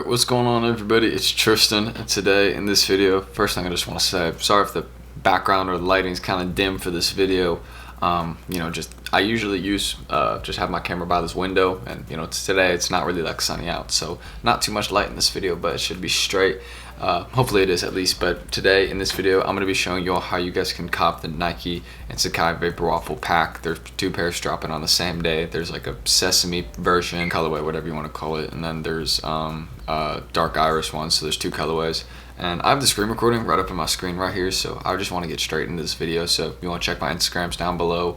what's going on, everybody? It's Tristan, and today in this video, first thing I just want to say, sorry if the background or the lighting is kind of dim for this video. I usually use just have my camera by this window, and today it's not really like sunny out, so not too much light in this video, but it should be straight. Hopefully it is at least. But today in this video, I'm going to be showing you all how you guys can cop the Nike and SACAI Vaporwaffle pack. There's two pairs dropping on the same day. There's like a SESAME version, colorway, whatever you want to call it, and then there's dark iris one. So there's two colorways. And I have the screen recording right up on my screen right here, so I just want to get straight into this video. So if you want to check my Instagrams down below,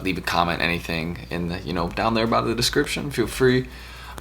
leave a comment, anything in the down there by the description, feel free.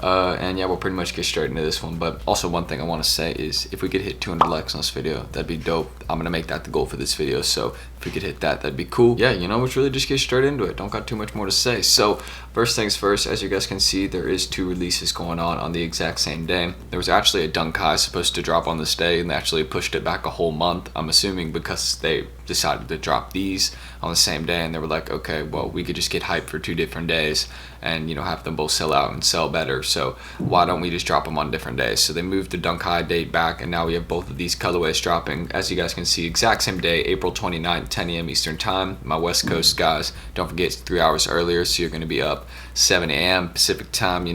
And yeah, we'll pretty much get straight into this one. But also one thing I want to say is if we could hit 200 likes on this video, that'd be dope. I'm gonna make that the goal for this video, so if we could hit that, that'd be cool. Yeah, let's really just get straight into it. Don't got too much more to say. So first things first, as you guys can see, there is two releases going on the exact same day. There was actually a Dunkai supposed to drop on this day, and they actually pushed it back a whole month. I'm assuming because they decided to drop these on the same day, and they were like, okay, well, we could just get hyped for 2 different days and have them both sell out and sell better, so why don't we just drop them on different days? So they moved the Dunkai date back, and now we have both of these colorways dropping, as you guys can see, exact same day, April 29th, 10 a.m. Eastern time. My West Coast guys, don't forget it's 3 hours earlier, so you're going to be up 7 a.m. Pacific time.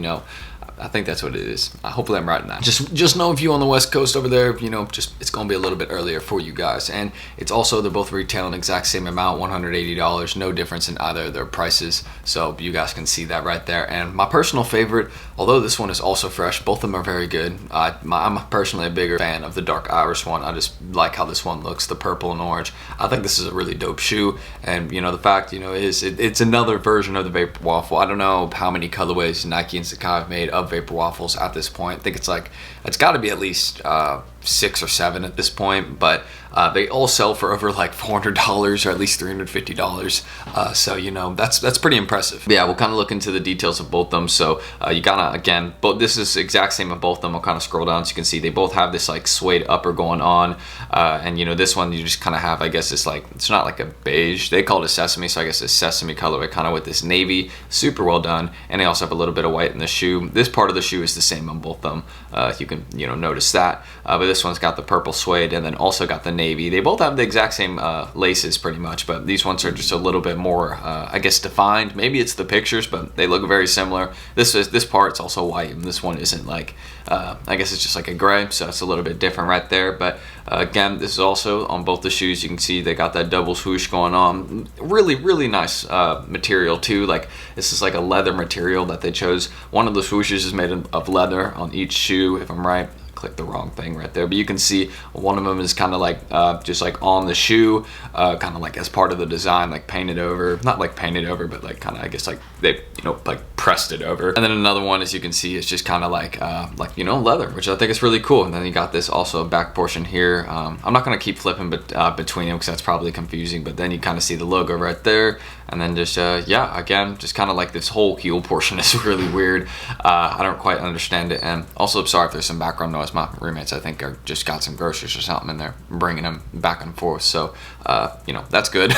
I think that's what it is. Hopefully I'm right in that. Just know if you on the West Coast over there, it's gonna be a little bit earlier for you guys. And it's also, they're both retailing exact same amount, $180, no difference in either of their prices. So you guys can see that right there. And my personal favorite, although this one is also fresh, both of them are very good. I'm personally a bigger fan of the dark iris one. I just like how this one looks, the purple and orange. I think this is a really dope shoe. And the fact, it's another version of the Vaporwaffle. I don't know how many colorways Nike and SACAI have made of Vaporwaffles at this point. I think it's got to be at least 6 or 7 at this point, but they all sell for over like $400 or at least $350. So that's pretty impressive. But yeah, we'll kind of look into the details of both of them. So you gotta, again, but this is exact same of both of them. I'll kind of scroll down so you can see they both have this like suede upper going on, and this one you just kind of have, I guess it's like, it's not like a beige, they call it a sesame, so I guess it's sesame colorway, kind of with this navy, super well done. And they also have a little bit of white in the shoe. This part of the shoe is the same on both of them. You can notice that, but this one's got the purple suede and then also got the navy. They both have the exact same laces pretty much, but these ones are just a little bit more I guess defined. Maybe it's the pictures, but they look very similar. This part's also white, and this one isn't, like I guess it's just like a gray, so it's a little bit different right there. But again, this is also on both the shoes. You can see they got that double swoosh going on. Really nice material too. Like, this is like a leather material that they chose. One of the swooshes is made of leather on each shoe, if I'm right. Click the wrong thing right there, but you can see one of them is kind of like just like on the shoe, kind of like as part of the design, like painted over, not like painted over, but like kind of, I guess, like they like pressed it over. And then another one, as you can see, is just kind of like leather, which I think is really cool. And then you got this also back portion here. I'm not gonna keep flipping between them because that's probably confusing, but then you kind of see the logo right there. And then just yeah, again, just kind of like this whole heel portion is really weird. I don't quite understand it. And also, sorry if there's some background noise. My roommates, I think, are just got some groceries or something, and they're bringing them back and forth. So that's good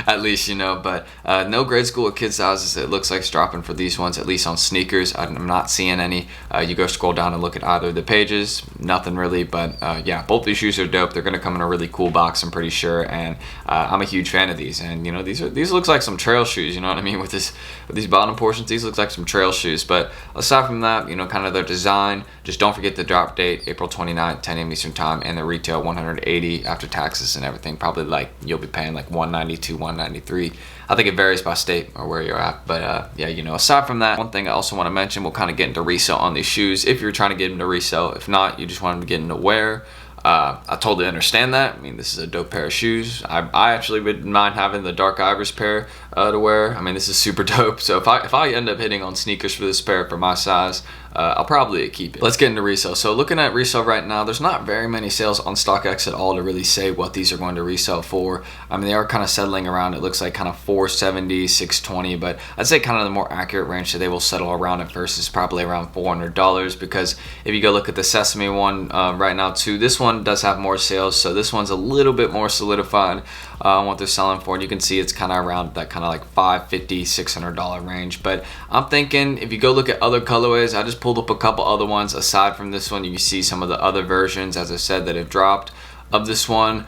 at least. But no grade school or kid sizes. It looks like it's dropping for these ones, at least on Snkrs. I'm not seeing any. You go scroll down and look at either of the pages, nothing really. But yeah, both these shoes are dope. They're gonna come in a really cool box, I'm pretty sure, and I'm a huge fan of these. And these looks like some trail shoes, you know what I mean, with these bottom portions. These look like some trail shoes. But aside from that, kind of their design, just don't forget the drop date, April 29th, 10 a.m. Eastern time, and the retail $180 after taxes and everything. Probably like you'll be paying like $192, $193. I think it varies by state or where you're at. But yeah, aside from that, one thing I also want to mention, we'll kind of get into resale on these shoes if you're trying to get them to resell. If not, you just want them to get into wear. I totally understand that. I mean, this is a dope pair of shoes. I actually wouldn't mind having the dark iris pair to wear. I mean, this is super dope. So if I end up hitting on Snkrs for this pair for my size, I'll probably keep it. Let's get into resale. So looking at resale right now, there's not very many sales on StockX at all to really say what these are going to resell for. I mean, they are kind of settling around, it looks like kind of $470, $620, but I'd say kind of the more accurate range that they will settle around at first is probably around $400, because if you go look at the SESAME one right now too, this one does have more sales, so this one's a little bit more solidified on what they're selling for, and you can see it's kind of around that kind of like $550, $600 range. But I'm thinking if you go look at other colorways, I just pulled up a couple other ones aside from this one. You can see some of the other versions, as I said, that have dropped of this one.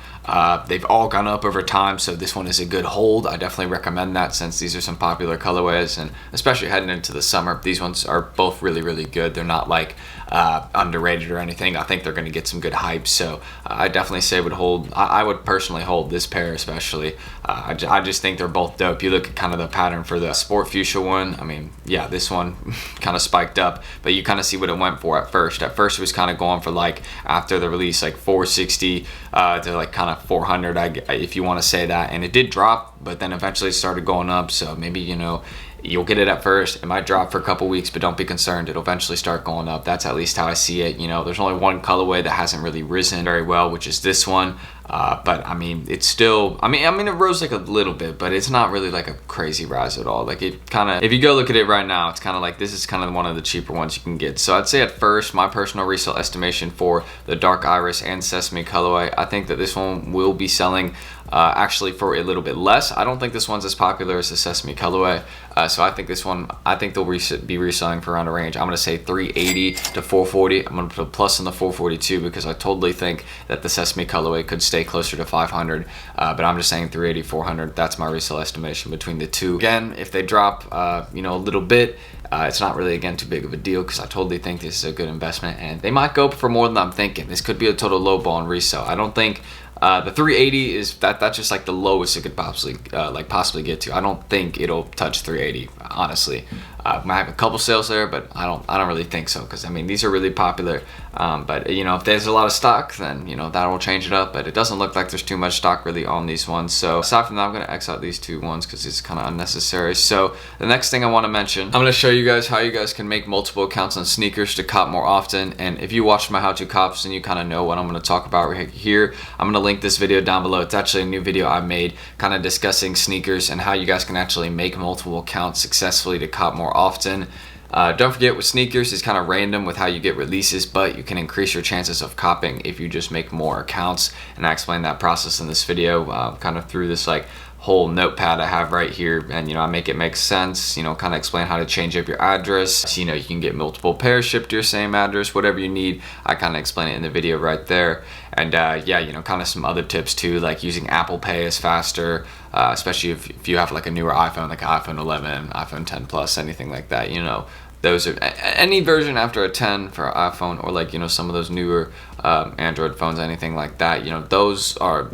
They've all gone up over time, so this one is a good hold. I definitely recommend that, since these are some popular colorways, and especially heading into the summer, these ones are both really, really good. They're not like underrated or anything. I think they're going to get some good hype, so I definitely say I would personally hold this pair especially. I just think they're both dope. You look at kind of the pattern for the Sport Fuchsia one. I mean, yeah, this one kind of spiked up, but you kind of see what it went for at first. At first it was kind of going for, like, after the release, like 460 to like kind of 400, if you want to say that, and it did drop, but then eventually it started going up. So maybe, you know, you'll get it at first, it might drop for a couple weeks, but don't be concerned, it'll eventually start going up. That's at least how I see it. You know, there's only one colorway that hasn't really risen very well, which is this one. But I mean, it's still, I mean it rose like a little bit, but it's not really like a crazy rise at all. Like, it kind of, if you go look at it right now, it's kind of like, this is kind of one of the cheaper ones you can get. So I'd say at first, my personal resale estimation for the Dark Iris and Sesame colorway, I think that this one will be selling actually for a little bit less. I don't think this one's as popular as the Sesame colorway, so I think this one, I think they'll be reselling for around a range. I'm gonna say 380 to 440. I'm gonna put a plus on the 442 because I totally think that the Sesame colorway could stay closer to 500, but I'm just saying 380, 400. That's my resale estimation between the two. Again, if they drop you know, a little bit, it's not really, again, too big of a deal, because I totally think this is a good investment, and they might go for more than I'm thinking. This could be a total low ball in resale. I don't think the 380 is that's just like the lowest it could possibly get to. I don't think it'll touch 380, honestly. Might have a couple sales there, but I don't really think so, because I mean, these are really popular. But you know, if there's a lot of stock, then you know, that will change it up, but it doesn't look like there's too much stock really on these ones. So aside from that, I'm going to X out these two ones because it's kind of unnecessary. So the next thing I want to mention, I'm going to show you guys how you guys can make multiple accounts on Snkrs to cop more often. And if you watched my how to cops, then you kind of know what I'm going to talk about right here. I'm going to link this video down below. It's actually a new video I made kind of discussing Snkrs and how you guys can actually make multiple accounts successfully to cop more often. Don't forget, with Snkrs, it's kind of random with how you get releases, but you can increase your chances of copying if you just make more accounts. And I explain that process in this video, kind of through this like whole notepad I have right here, and you know, I make it make sense, you know, kind of explain how to change up your address, so, you know, you can get multiple pairs shipped to your same address, whatever you need. I kind of explain it in the video right there. And yeah, you know, kind of some other tips too, like using Apple Pay is faster, especially if you have like a newer iPhone, like iPhone 11, iPhone 10 Plus, anything like that. You know, those are any version after a 10 for iPhone, or like, you know, some of those newer Android phones, anything like that. You know, those are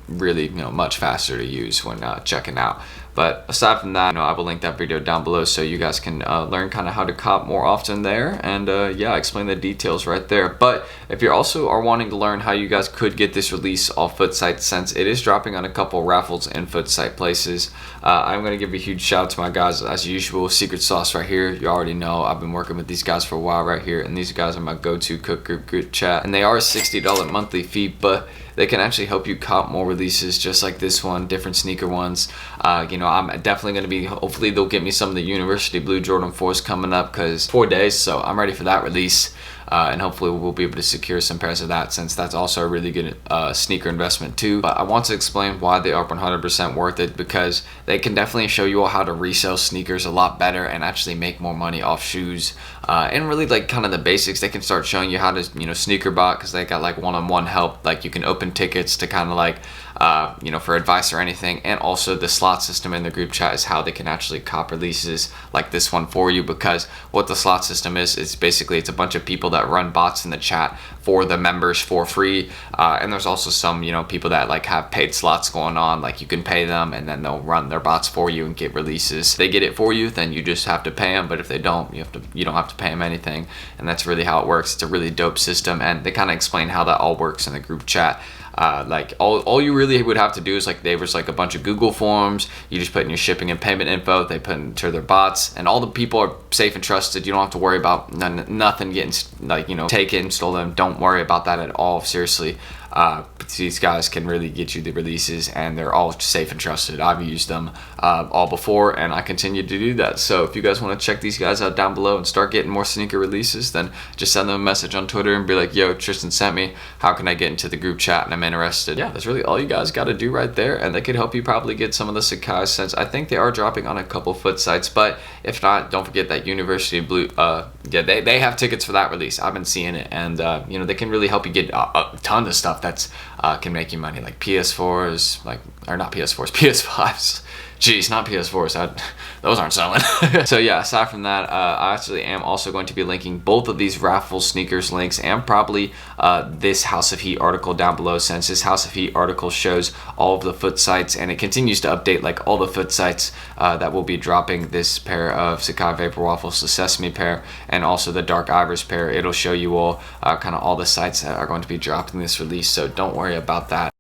really, you know, much faster to use when checking out. But aside from that, you know, I will link that video down below so you guys can learn kind of how to cop more often there, and yeah, I explain the details right there. But if you also are wanting to learn how you guys could get this release off FOOTSITES, since it is dropping on a couple Raffles and FOOTSITE places, I'm going to give a huge shout out to my guys as usual. Secret sauce right here. You already know I've been working with these guys for a while right here, and these guys are my go-to cook group chat, and they are a $60 monthly fee, but they can actually help you cop more releases just like this one, different sneaker ones. You know, I'm definitely going to be, hopefully they'll get me some of the University Blue Jordan 4s coming up, because 4 days, so I'm ready for that release. And hopefully we'll be able to secure some pairs of that, since that's also a really good sneaker investment too. But I want to explain why they are 100% worth it, because they can definitely show you all how to resell sneakers a lot better and actually make more money off shoes, and really like kind of the basics. They can start showing you how to, you know, sneaker bot, because they got like one-on-one help, like you can open tickets to kind of like you know, for advice or anything. And also the slot system in the group chat is how they can actually cop releases like this one for you, because what the slot system is basically, it's a bunch of people that run bots in the chat for the members for free, and there's also some, you know, people that like have paid slots going on, like you can pay them and then they'll run their bots for you and get releases. If they get it for you, then you just have to pay them, but if they don't, you don't have to pay them anything. And that's really how it works. It's a really dope system, and they kind of explain how that all works in the group chat. Like all you really would have to do is, like, there was like a bunch of Google forms, you just put in your shipping and payment info, they put into their bots, and all the people are safe and trusted. You don't have to worry about nothing getting, like, you know, taken, stolen. Don't worry about that at all, seriously. these guys can really get you the releases, and they're all safe and trusted. I've used them all before, and I continue to do that. So if you guys want to check these guys out down below and start getting more sneaker releases, then just send them a message on Twitter and be like, yo, Tristan sent me, how can I get into the group chat and I'm interested? Yeah, that's really all you guys got to do right there, and they could help you probably get some of the SACAI scents. I think they are dropping on a couple FOOTSITES, but if not, don't forget that University of Blue, yeah, they have tickets for that release. I've been seeing it, and you know, they can really help you get a ton of stuff that's can make you money, like PS4s, like, or not PS4s, PS5s. Jeez, not PS4s. Those aren't selling. So yeah, aside from that, I actually am also going to be linking both of these Raffles sneakers links, and probably this House of Heat article down below, since this House of Heat article shows all of the FOOTSITES, and it continues to update like all the FOOTSITES that will be dropping this pair of SACAI Vaporwaffles, the Sesame pair, and also the Dark Iris pair. It'll show you all kind of all the sites that are going to be dropping this release, so don't worry about that.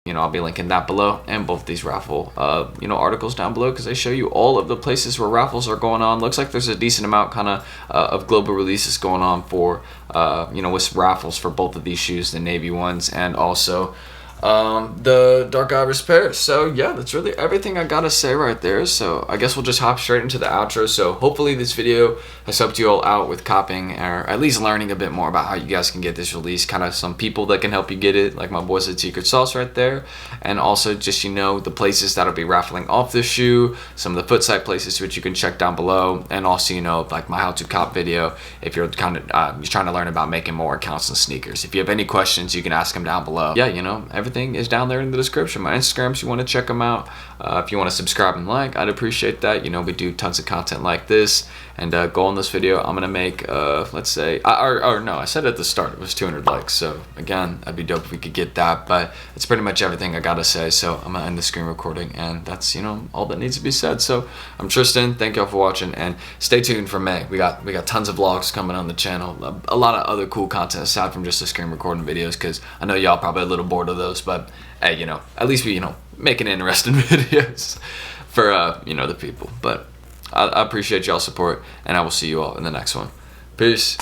You know, I'll be linking that below, and both these raffle you know, articles down below, because they show you all of the places where raffles are going on. Looks like there's a decent amount kind of global releases going on for you know, with raffles for both of these shoes, the navy ones and also the Dark Iris pair. So yeah, that's really everything I gotta say right there. So I guess we'll just hop straight into the outro. So hopefully this video has helped you all out with copying, or at least learning a bit more about how you guys can get this release, kind of some people that can help you get it, like my boys at Secret Sauce right there, and also just, you know, the places that'll be raffling off this shoe, some of the FOOTSITE places which you can check down below, and also, you know, like my how to cop video if you're kind of you're trying to learn about making more accounts in sneakers. If you have any questions, you can ask them down below. Yeah, you know, everything is down there in the description. My Instagrams, you want to check them out. If you want to subscribe and like, I'd appreciate that. You know, we do tons of content like this. And goal in this video, I'm gonna make let's say, or no, I said at the start it was 200 likes. So again, that'd be dope if we could get that. But it's pretty much everything I gotta say. So I'm gonna end the screen recording, and that's, you know, all that needs to be said. So I'm Tristan. Thank y'all for watching, and stay tuned for May. We got tons of vlogs coming on the channel. A lot of other cool content aside from just the screen recording videos, because I know y'all probably a little bored of those. But hey, you know, at least we, you know, making interesting videos for you know, the people. But I appreciate y'all's support, and I will see you all in the next one. Peace.